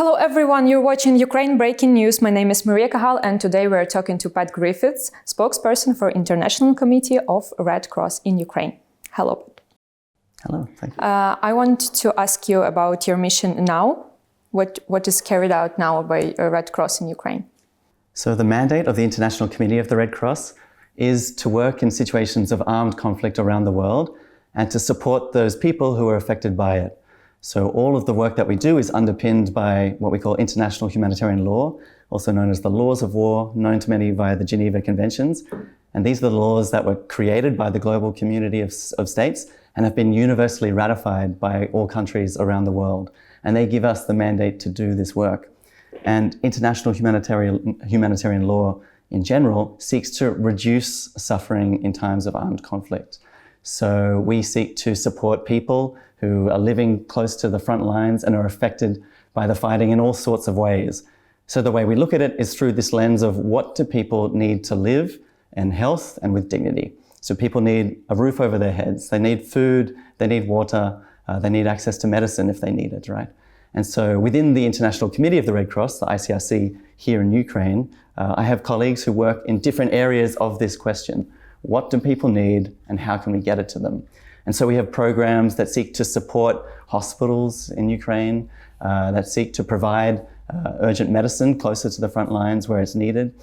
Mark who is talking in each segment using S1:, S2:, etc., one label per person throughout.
S1: Hello everyone, you're watching Ukraine Breaking News. My name is Maria Kahal and today we're talking to Pat Griffiths, spokesperson for International Committee of Red Cross in Ukraine. Hello.
S2: Hello, thank you.
S1: I want to ask you about your mission now. What is carried out now by Red Cross in Ukraine?
S2: So the mandate of the International Committee of the Red Cross is to work in situations of armed conflict around the world and to support those people who are affected by it. So all of the work that we do is underpinned by what we call international humanitarian law, also known as the laws of war, known to many via the Geneva Conventions. And these are the laws that were created by the global community of states and have been universally ratified by all countries around the world. And they give us the mandate to do this work. And international humanitarian law in general seeks to reduce suffering in times of armed conflict. So we seek to support people who are living close to the front lines and are affected by the fighting in all sorts of ways. So the way we look at it is through this lens of what do people need to live in health and with dignity. So people need a roof over their heads, they need food, they need water, they need access to medicine if they need it, right? And so within the International Committee of the Red Cross, the ICRC here in Ukraine, I have colleagues who work in different areas of this question. What do people need and how can we get it to them? And so we have programs that seek to support hospitals in Ukraine, that seek to provide urgent medicine closer to the front lines where it's needed.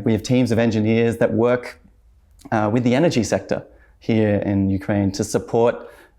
S2: We have teams of engineers that work with the energy sector here in Ukraine to support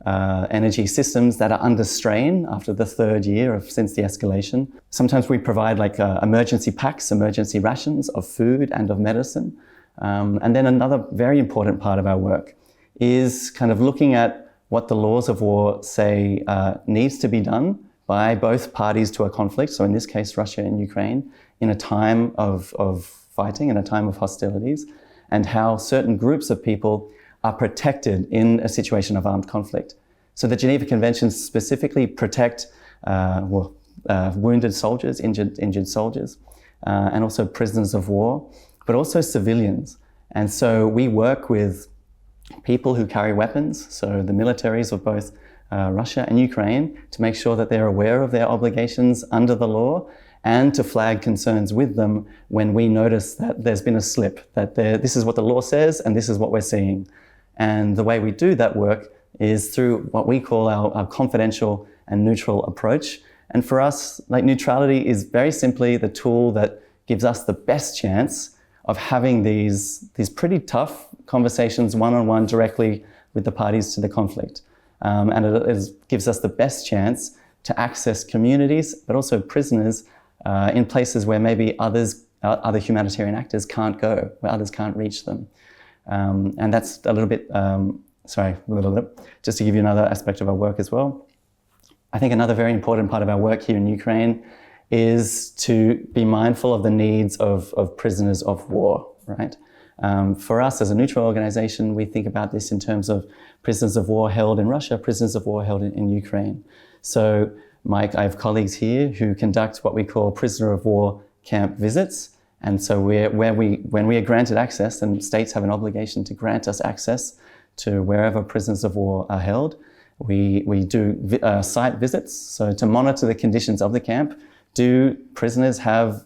S2: energy systems that are under strain after the third year since the escalation. Sometimes we provide emergency packs, emergency rations of food and of medicine. And then another very important part of our work is kind of looking at what the laws of war say needs to be done by both parties to a conflict, so in this case Russia and Ukraine, in a time of fighting, in a time of hostilities, and how certain groups of people are protected in a situation of armed conflict. So the Geneva Conventions specifically protect wounded soldiers, injured soldiers, and also prisoners of war, but also civilians. And so we work with people who carry weapons, so the militaries of both Russia and Ukraine, to make sure that they're aware of their obligations under the law and to flag concerns with them when we notice that there's been a slip, that this is what the law says and this is what we're seeing. And the way we do that work is through what we call our confidential and neutral approach. And for us, neutrality is very simply the tool that gives us the best chance of having these pretty tough conversations one-on-one directly with the parties to the conflict. And it gives us the best chance to access communities, but also prisoners in places where maybe other humanitarian actors can't go, where others can't reach them. And that's a little bit, just to give you another aspect of our work as well. I think another very important part of our work here in Ukraine is to be mindful of the needs of prisoners of war, right? For us as a neutral organization, we think about this in terms of prisoners of war held in Russia, prisoners of war held in Ukraine. So I have colleagues here who conduct what we call prisoner of war camp visits. And so when we are granted access, and states have an obligation to grant us access to wherever prisoners of war are held, we do site visits, so to monitor the conditions of the camp. Do prisoners have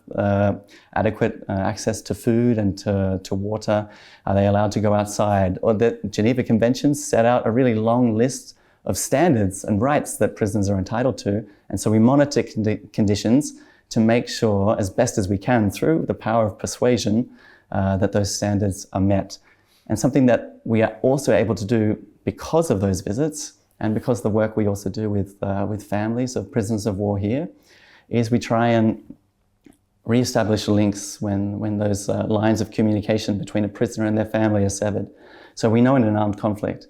S2: adequate access to food and to water? Are they allowed to go outside? Or the Geneva Conventions set out a really long list of standards and rights that prisoners are entitled to. And so we monitor conditions to make sure, as best as we can, through the power of persuasion, that those standards are met. And something that we are also able to do because of those visits, and because the work we also do with families of prisoners of war here, is we try and re-establish links when those lines of communication between a prisoner and their family are severed. So we know in an armed conflict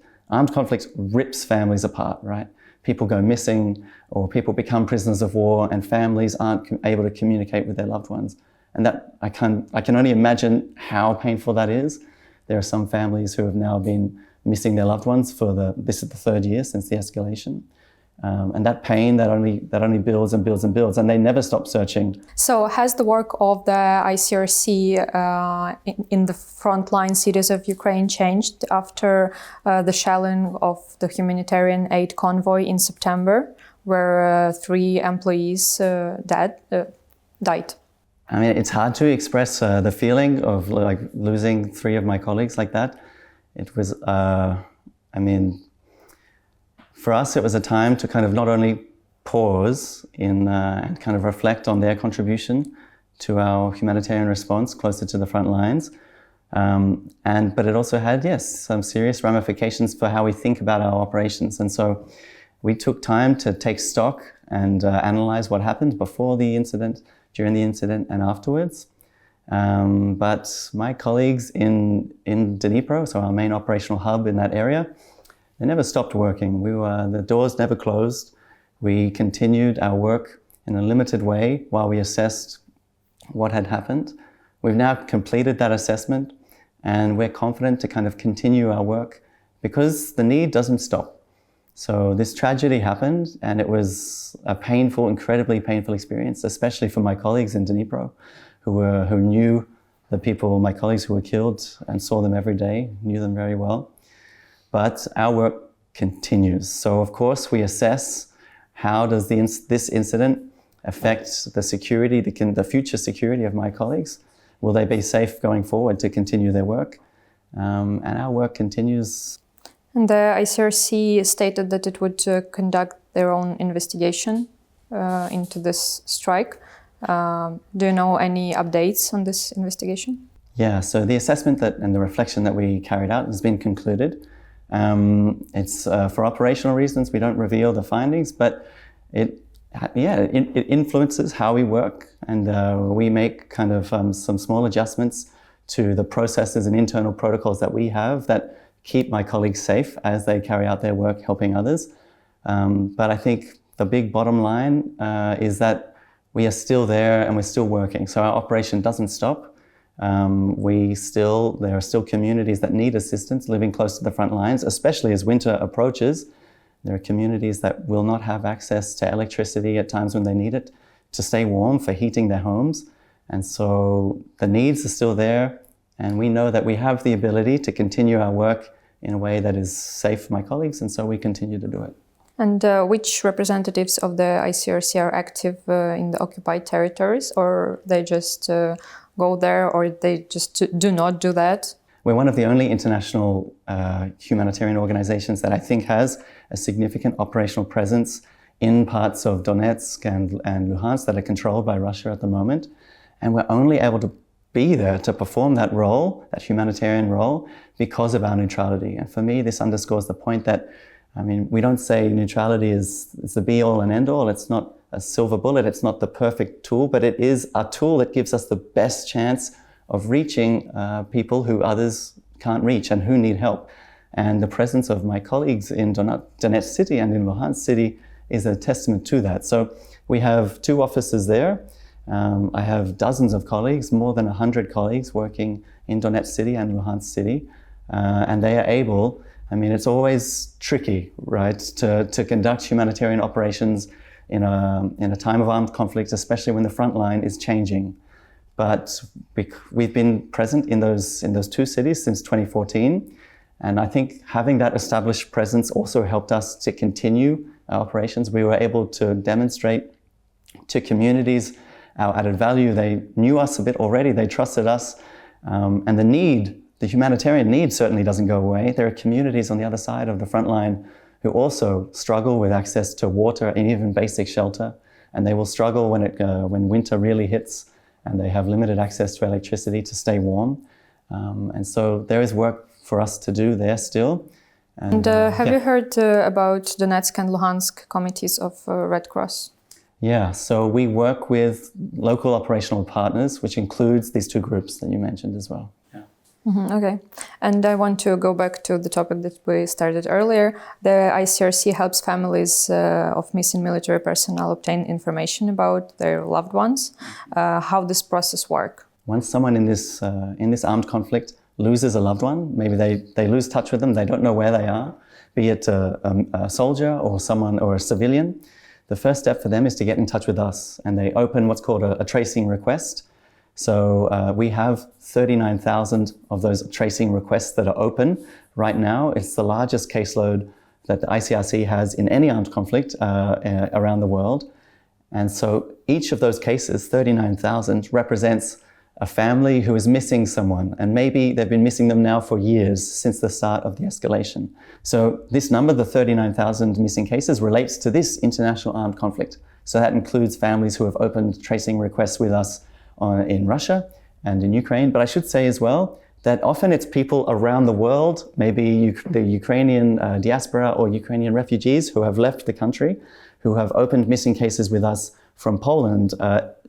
S2: rips families apart, right? People go missing or people become prisoners of war and families aren't able to communicate with their loved ones. And that I can only imagine how painful that is. There are some families who have now been missing their loved ones this is the third year since the escalation. And that pain that only builds and builds and builds, and they never stop searching.
S1: So has the work of the ICRC in the frontline cities of Ukraine changed after the shelling of the humanitarian aid convoy in September? where 3 employees died.
S2: I mean, it's hard to express the feeling of like losing 3 of my colleagues like that. It was, I mean, for us, it was a time to kind of not only pause and kind of reflect on their contribution to our humanitarian response closer to the front lines, but it also had, yes, some serious ramifications for how we think about our operations. And so we took time to take stock and analyze what happened before the incident, during the incident, and afterwards. But my colleagues in Dnipro, so our main operational hub in that area, they never stopped working. The doors never closed. We continued our work in a limited way while we assessed what had happened. We've now completed that assessment, and we're confident to kind of continue our work because the need doesn't stop. So this tragedy happened, and it was a painful, incredibly painful experience, especially for my colleagues in Dnipro, who knew the people, my colleagues who were killed, and saw them every day, knew them very well. But our work continues. So of course we assess how does this incident affect the security, the future security of my colleagues? Will they be safe going forward to continue their work? And our work continues.
S1: And the ICRC stated that it would conduct their own investigation into this strike. Do you know any updates on this investigation?
S2: Yeah, so the assessment and the reflection that we carried out has been concluded. It's for operational reasons, we don't reveal the findings, but it influences how we work, and we make kind of some small adjustments to the processes and internal protocols that we have that keep my colleagues safe as they carry out their work helping others. But I think the big bottom line is that we are still there and we're still working. So our operation doesn't stop. There are still communities that need assistance living close to the front lines, especially as winter approaches. There are communities that will not have access to electricity at times when they need it to stay warm for heating their homes. And so the needs are still there, and we know that we have the ability to continue our work in a way that is safe for my colleagues, and so we continue to do it.
S1: And which representatives of the ICRC are active in the occupied territories, or they just go there, or they just do not do that?
S2: We're one of the only international humanitarian organizations that I think has a significant operational presence in parts of Donetsk and Luhansk that are controlled by Russia at the moment. And we're only able to be there to perform that role, that humanitarian role, because of our neutrality. And for me, this underscores the point that, I mean, we don't say neutrality is the be-all and end-all. It's not a silver bullet. It's not the perfect tool, but it is a tool that gives us the best chance of reaching people who others can't reach and who need help. And the presence of my colleagues in Donetsk city and in Luhansk city is a testament to that. So we have 2 offices there. I have dozens of colleagues, more than 100 colleagues working in Donetsk city and Luhansk city. And they are able, I mean, it's always tricky, right, to conduct humanitarian operations in a time of armed conflict, especially when the front line is changing. But we've been present in those 2 cities since 2014. And I think having that established presence also helped us to continue our operations. We were able to demonstrate to communities our added value. They knew us a bit already, they trusted us. And the humanitarian need certainly doesn't go away. There are communities on the other side of the front line who also struggle with access to water and even basic shelter. And they will struggle when winter really hits and they have limited access to electricity to stay warm. And so there is work for us to do there still. And have
S1: you heard about Donetsk and Luhansk committees of Red Cross?
S2: Yeah, so we work with local operational partners, which includes these 2 groups that you mentioned as well. Yeah.
S1: Okay. And I want to go back to the topic that we started earlier. The ICRC helps families of missing military personnel obtain information about their loved ones. How does this process work?
S2: Once someone in this armed conflict loses a loved one, maybe they lose touch with them, they don't know where they are, be it a soldier or a civilian, the first step for them is to get in touch with us, and they open what's called a tracing request. So we have 39,000 of those tracing requests that are open right now. It's the largest caseload that the ICRC has in any armed conflict around the world. And so each of those cases, 39,000, represents a family who is missing someone, and maybe they've been missing them now for years since the start of the escalation. So this number, the 39,000 missing cases, relates to this international armed conflict. So that includes families who have opened tracing requests with us in Russia and in Ukraine. But I should say as well that often it's people around the world, maybe the Ukrainian diaspora or Ukrainian refugees who have left the country, who have opened missing cases with us from Poland.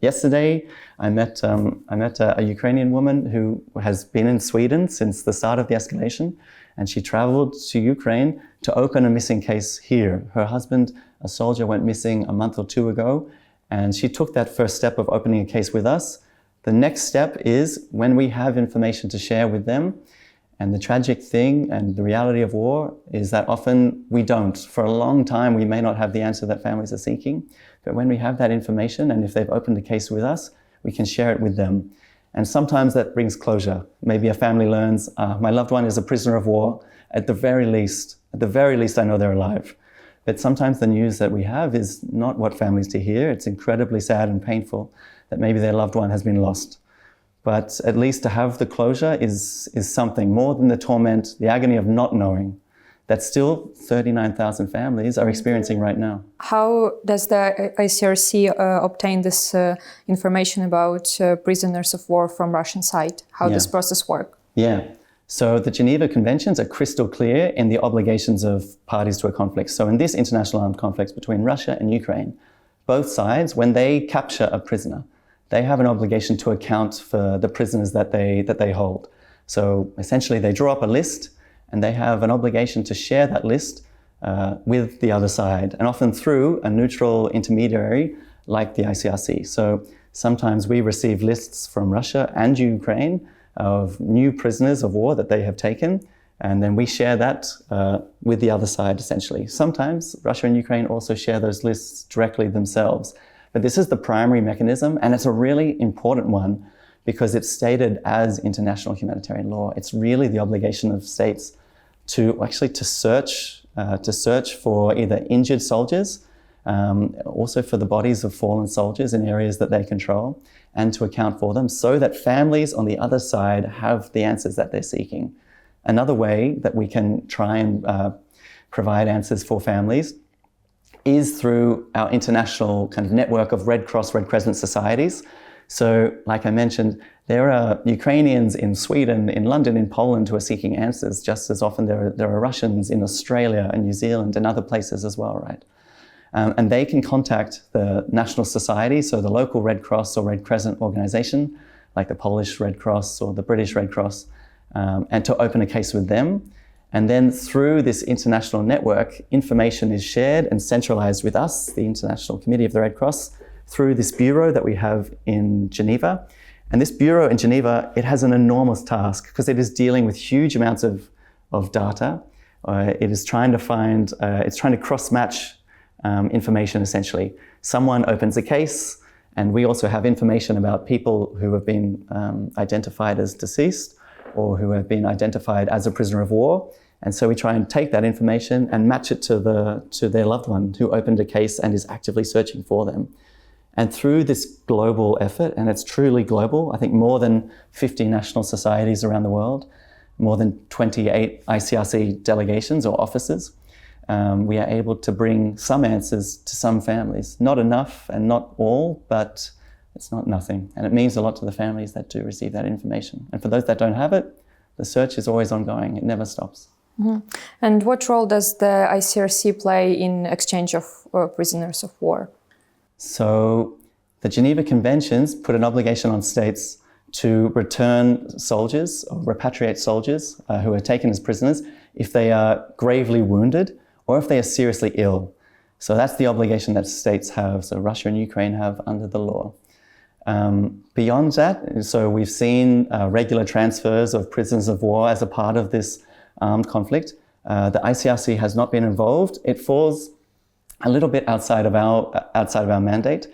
S2: Yesterday, I met a Ukrainian woman who has been in Sweden since the start of the escalation, and she traveled to Ukraine to open a missing case here. Her husband, a soldier, went missing a month or two ago, and she took that first step of opening a case with us. The next step is when we have information to share with them. And the tragic thing and the reality of war is that often we don't. For a long time, we may not have the answer that families are seeking. But when we have that information, and if they've opened a case with us, we can share it with them. And sometimes that brings closure. Maybe a family learns, my loved one is a prisoner of war. At the very least, I know they're alive. But sometimes the news that we have is not what families to hear. It's incredibly sad and painful that maybe their loved one has been lost. But at least to have the closure is something more than the torment, the agony of not knowing that still 39,000 families are experiencing right now.
S1: How does the ICRC obtain this information about prisoners of war from Russian side? How does this process work?
S2: Yeah. So the Geneva Conventions are crystal clear in the obligations of parties to a conflict. So in this international armed conflict between Russia and Ukraine, both sides, when they capture a prisoner, they have an obligation to account for the prisoners that they hold. So essentially they draw up a list and they have an obligation to share that list with the other side, and often through a neutral intermediary like the ICRC. So sometimes we receive lists from Russia and Ukraine of new prisoners of war that they have taken, and then we share that with the other side essentially. Sometimes Russia and Ukraine also share those lists directly themselves. But this is the primary mechanism, and it's a really important one because it's stated as international humanitarian law. It's really the obligation of states to search for either injured soldiers, also for the bodies of fallen soldiers in areas that they control, and to account for them so that families on the other side have the answers that they're seeking. Another way that we can try and provide answers for families is through our international kind of network of Red Cross, Red Crescent societies. So, like I mentioned, there are Ukrainians in Sweden, in London, in Poland who are seeking answers. Just as often there are Russians in Australia and New Zealand and other places as well, right? And they can contact the national society, so the local Red Cross or Red Crescent organization, like the Polish Red Cross or the British Red Cross, and to open a case with them. And then through this international network, information is shared and centralized with us, the International Committee of the Red Cross, through this bureau that we have in Geneva. And this bureau in Geneva, it has an enormous task because it is dealing with huge amounts of data. It is trying to find, it's trying to cross-match information essentially. Someone opens a case, and we also have information about people who have been identified as deceased or who have been identified as a prisoner of war. And so we try and take that information and match it to their loved one who opened a case and is actively searching for them. And through this global effort, and it's truly global, I think more than 50 national societies around the world, more than 28 ICRC delegations or offices, we are able to bring some answers to some families. Not enough and not all, but it's not nothing. And it means a lot to the families that do receive that information. And for those that don't have it, the search is always ongoing. It never stops.
S1: Mm-hmm. And what role does the ICRC play in exchange of prisoners of war? So the Geneva Conventions put an obligation on states to return soldiers or repatriate soldiers who are taken as prisoners if they are gravely wounded or if they are seriously ill. So that's the obligation that states have, so Russia and Ukraine have under the law. Beyond that, so we've seen regular transfers of prisoners of war as a part of this armed conflict. The ICRC has not been involved. It falls a little bit outside of our mandate.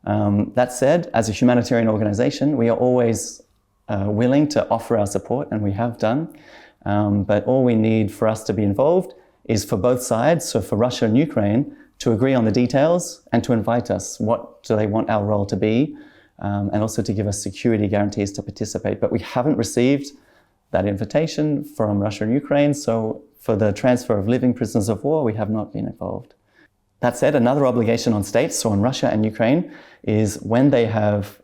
S1: That said, as a humanitarian organization, we are always willing to offer our support, and we have done. But all we need for us to be involved
S2: is for both sides, so for Russia and Ukraine, to agree on the details and to invite us. What do they want our role to be? And also to give us security guarantees to participate. But we haven't received that invitation from Russia and Ukraine, so for the transfer of living prisoners of war, we have not been involved. That said, another obligation on states, so on Russia and Ukraine, is when they have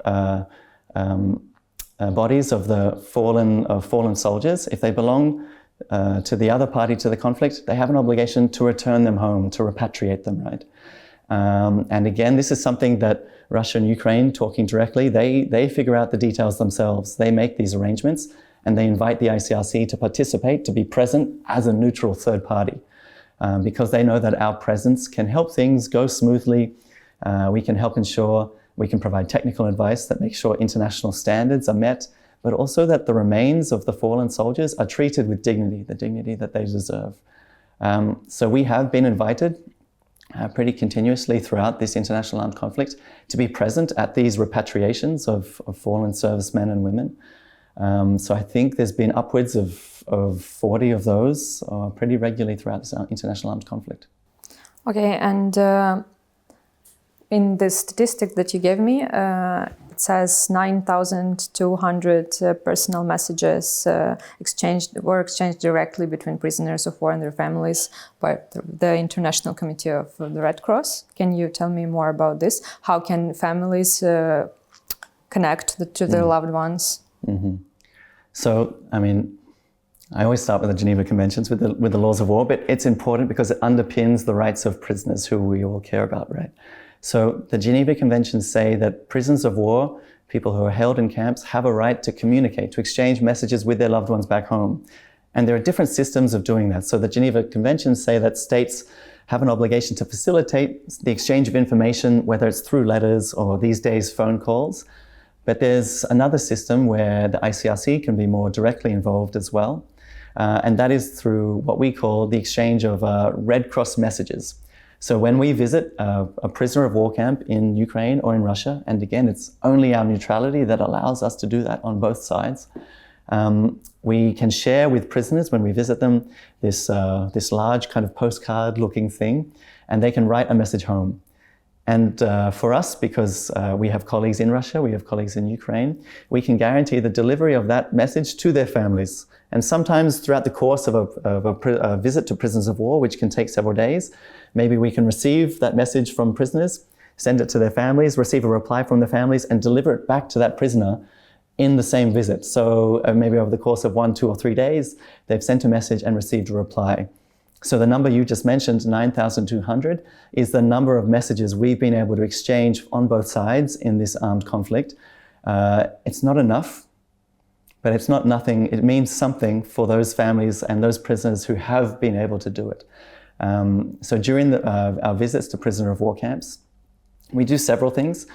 S2: bodies of the fallen soldiers, if they belong to the other party to the conflict, they have an obligation to return them home, to repatriate them, right? And again, this is something that Russia and Ukraine, talking directly, they figure out the details themselves. They make these arrangements and they invite the ICRC to participate, to be present as a neutral third party. Because they know that our presence can help things go smoothly. We can help ensure, we can provide technical advice that makes sure international standards are met, but also that the remains of the fallen soldiers are treated with dignity, the dignity that they deserve. So we have been invited pretty continuously throughout this international armed conflict to be present at these repatriations of fallen servicemen and women. So I think there's been upwards of 40 of those pretty regularly throughout this international armed conflict. Okay,
S1: and in the statistic that you gave me, it says 9,200 personal messages were exchanged directly between prisoners of war and their families by the International Committee of the Red Cross. Can you tell me more about this? How can families connect to their loved ones?
S2: Mm-hmm. So, I mean, I always start with the Geneva Conventions, with the laws of war, but it's important because it underpins the rights of prisoners who we all care about, right? So the Geneva Conventions say that prisoners of war, people who are held in camps, have a right to communicate, to exchange messages with their loved ones back home. And there are different systems of doing that. So the Geneva Conventions say that states have an obligation to facilitate the exchange of information, whether it's through letters or these days phone calls. But there's another system where the ICRC can be more directly involved as well. And that is through what we call the exchange of Red Cross messages. So when we visit a prisoner of war camp in Ukraine or in Russia, and again, it's only our neutrality that allows us to do that on both sides, we can share with prisoners when we visit them this large kind of postcard-looking thing, and they can write a message home. And for us, because we have colleagues in Russia, we have colleagues in Ukraine, we can guarantee the delivery of that message to their families. And sometimes throughout the course of a visit to prisoners of war, which can take several days, maybe we can receive that message from prisoners, send it to their families, receive a reply from the families, and deliver it back to that prisoner in the same visit. So maybe over the course of 1, 2, or 3 days, they've sent a message and received a reply. So the number you just mentioned, 9,200, is the number of messages we've been able to exchange on both sides in this armed conflict. It's not enough, but it's not nothing. It means something for those families and those prisoners who have been able to do it. So during our visits to prisoner of war camps, we do several things.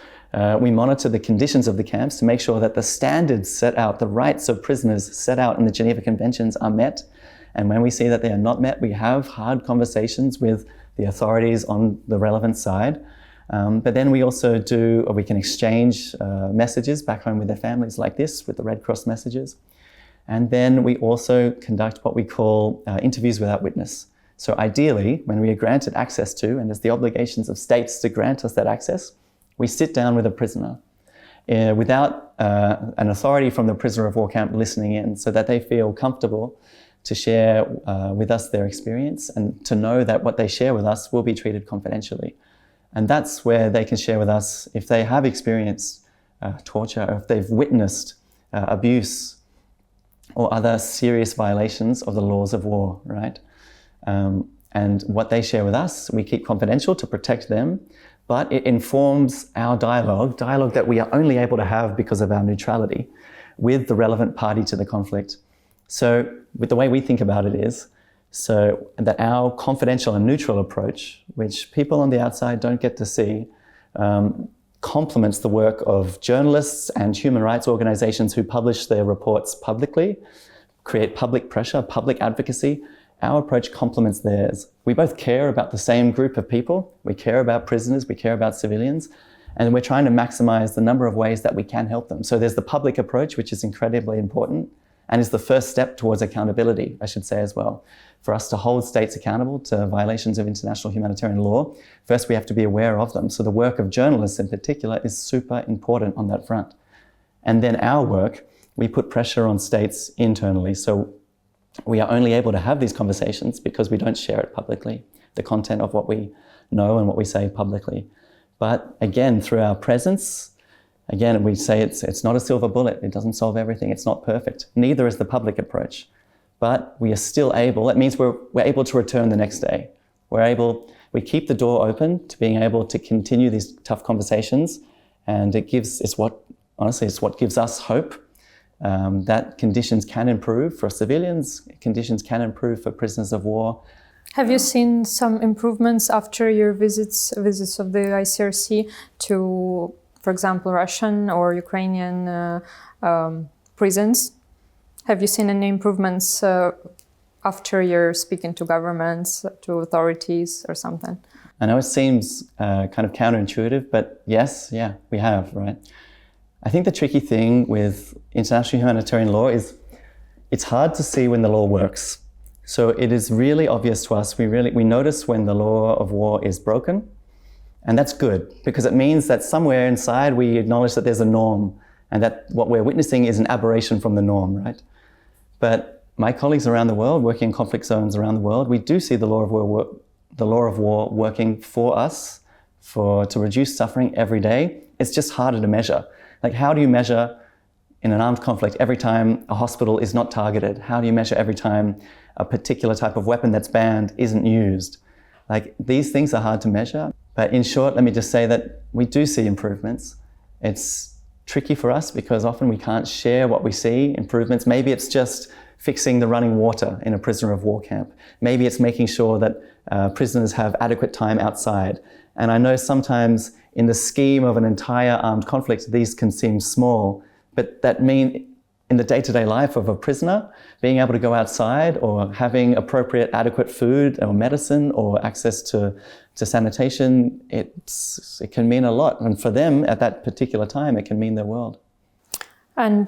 S2: We monitor the conditions of the camps to make sure that the standards set out, the rights of prisoners set out in the Geneva Conventions are met. And when we see that they are not met, we have hard conversations with the authorities on the relevant side. But then we also we can exchange messages back home with their families like this, with the Red Cross messages. And then we also conduct what we call interviews without witness. So ideally, when we are granted access to, and it's the obligations of states to grant us that access, we sit down with a prisoner without an authority from the prisoner of war camp listening in, so that they feel comfortable to share with us their experience and to know that what they share with us will be treated confidentially. And that's where they can share with us if they have experienced torture, or if they've witnessed abuse or other serious violations of the laws of war, right? And what they share with us, we keep confidential to protect them, but it informs our dialogue that we are only able to have because of our neutrality with the relevant party to the conflict. So with the way we think about it is, so that our confidential and neutral approach, which people on the outside don't get to see, complements the work of journalists and human rights organizations who publish their reports publicly, create public pressure, public advocacy. Our approach complements theirs. We both care about the same group of people. We care about prisoners, we care about civilians, and we're trying to maximize the number of ways that we can help them. So there's the public approach, which is incredibly important, and is the first step towards accountability, I should say as well. For us to hold states accountable to violations of international humanitarian law, first we have to be aware of them. So the work of journalists in particular is super important on that front. And then our work, we put pressure on states internally. So we are only able to have these conversations because we don't share it publicly, the content of what we know and what we say publicly. But again, through our presence, again, we say it's not a silver bullet. It doesn't solve everything. It's not perfect. Neither is the public approach. But we are still able, it means we're able to return the next day. We keep the door open to being able to continue these tough conversations. And it's what gives us hope that conditions can improve for civilians, conditions can improve for prisoners of war.
S1: Have you seen some improvements after your visits of the ICRC to, for example, Russian or Ukrainian prisons? Have you seen any improvements after you're speaking to governments, to authorities or something?
S2: I know it seems kind of counterintuitive, but yes, we have, right? I think the tricky thing with international humanitarian law is it's hard to see when the law works. So it is really obvious to us, we notice when the law of war is broken, and that's good because it means that somewhere inside we acknowledge that there's a norm and that what we're witnessing is an aberration from the norm, right? But my colleagues around the world, working in conflict zones around the world, we do see the law of war working for us to reduce suffering every day. It's just harder to measure. Like, how do you measure in an armed conflict every time a hospital is not targeted? How do you measure every time a particular type of weapon that's banned isn't used? Like, these things are hard to measure. But in short, let me just say that we do see improvements. It's tricky for us because often we can't share what we see, improvements. Maybe it's just fixing the running water in a prisoner of war camp. Maybe it's making sure that prisoners have adequate time outside. And I know sometimes in the scheme of an entire armed conflict, these can seem small, but that mean in the day-to-day life of a prisoner, being able to go outside or having appropriate, adequate food or medicine or access to sanitation, it can mean a lot. And for them at that particular time, it can mean their world. And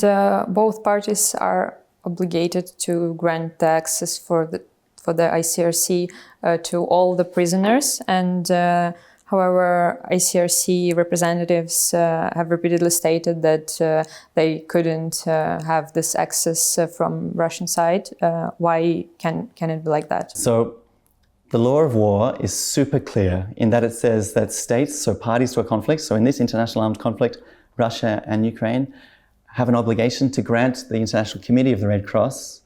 S1: both parties are obligated to grant the access for the ICRC to all the prisoners. And however, ICRC representatives have repeatedly stated that they couldn't have this access from Russian side. Why can it be like that?
S2: So the law of war is super clear in that it says that states, so parties to a conflict, so in this international armed conflict, Russia and Ukraine, have an obligation to grant the International Committee of the Red Cross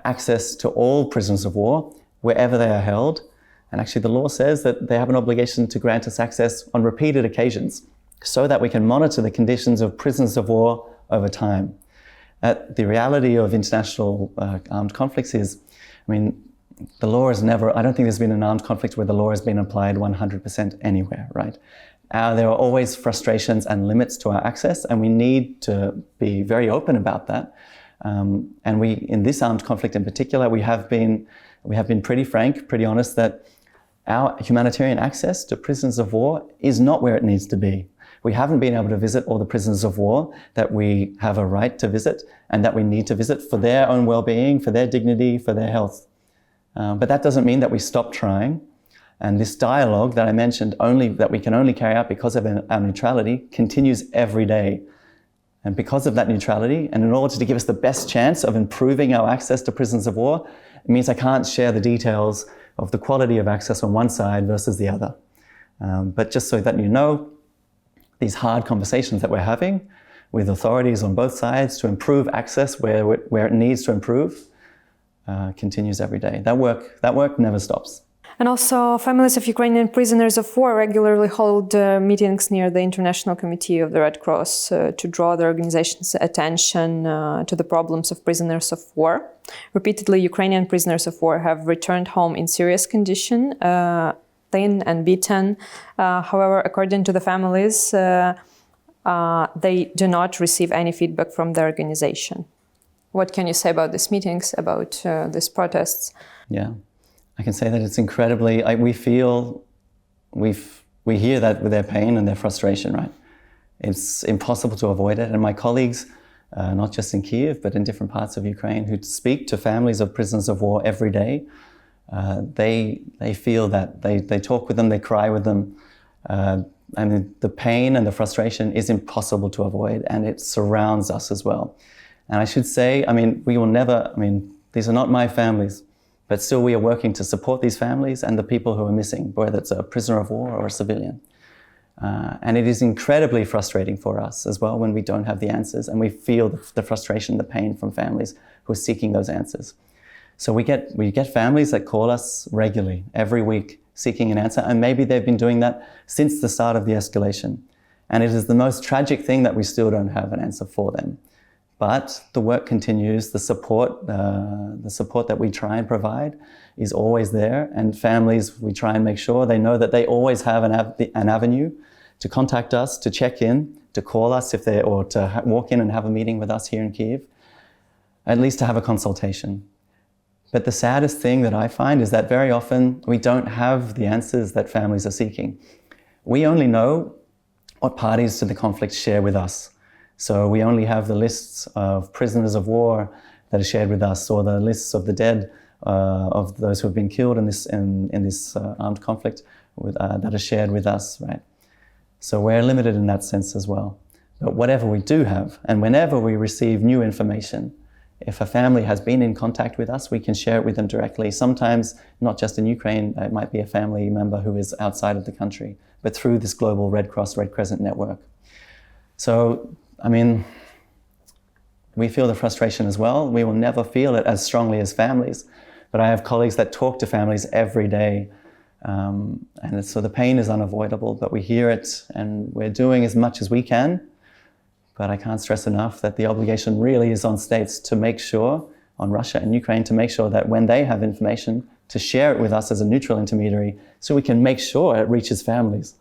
S2: access to all prisoners of war wherever they are held. And actually the law says that they have an obligation to grant us access on repeated occasions so that we can monitor the conditions of prisoners of war over time. The reality of international armed conflicts is, the law is never, I don't think there's been an armed conflict where the law has been applied 100% anywhere, right? There are always frustrations and limits to our access, and we need to be very open about that. And in this armed conflict in particular, we have been pretty frank, pretty honest that our humanitarian access to prisoners of war is not where it needs to be. We haven't been able to visit all the prisoners of war that we have a right to visit and that we need to visit for their own well-being, for their dignity, for their health. But that doesn't mean that we stop trying. And this dialogue that I mentioned that we can only carry out because of our neutrality continues every day. And because of that neutrality, and in order to give us the best chance of improving our access to prisoners of war, it means I can't share the details of the quality of access on one side versus the other. But just so that you know, these hard conversations that we're having with authorities on both sides to improve access where it needs to improve continues every day. That work never stops.
S1: And also, families of Ukrainian prisoners of war regularly hold meetings near the International Committee of the Red Cross to draw the organization's attention to the problems of prisoners of war. Repeatedly, Ukrainian prisoners of war have returned home in serious condition, thin and beaten. However, according to the families, they do not receive any feedback from the organization. What can you say about these meetings, about these protests?
S2: Yeah. I can say that it's incredibly, we hear that with their pain and their frustration, right? It's impossible to avoid it. And my colleagues not just in Kyiv, but in different parts of Ukraine, who speak to families of prisoners of war every day. They feel that they talk with them, they cry with them, and the pain and the frustration is impossible to avoid, and it surrounds us as well. And I should say, we will never, these are not my families, but still we are working to support these families and the people who are missing, whether it's a prisoner of war or a civilian. And it is incredibly frustrating for us as well when we don't have the answers, and we feel the frustration, the pain from families who are seeking those answers. So we get families that call us regularly, every week, seeking an answer, and maybe they've been doing that since the start of the escalation. And it is the most tragic thing that we still don't have an answer for them. But the work continues, the support that we try and provide is always there, and families, we try and make sure they know that they always have an avenue to contact us, to check in, to call us or to walk in and have a meeting with us here in Kyiv, at least to have a consultation. But the saddest thing that I find is that very often we don't have the answers that families are seeking. We only know what parties to the conflict share with us. So we only have the lists of prisoners of war that are shared with us, or the lists of the dead, of those who have been killed in this armed conflict that are shared with us, right? So we're limited in that sense as well. But whatever we do have, and whenever we receive new information, if a family has been in contact with us, we can share it with them directly. Sometimes, not just in Ukraine, it might be a family member who is outside of the country, but through this global Red Cross, Red Crescent network. So, we feel the frustration as well. We will never feel it as strongly as families, but I have colleagues that talk to families every day. And so the pain is unavoidable, but we hear it and we're doing as much as we can. But I can't stress enough that the obligation really is on states to make sure, on Russia and Ukraine, to make sure that when they have information, to share it with us as a neutral intermediary, so we can make sure it reaches families.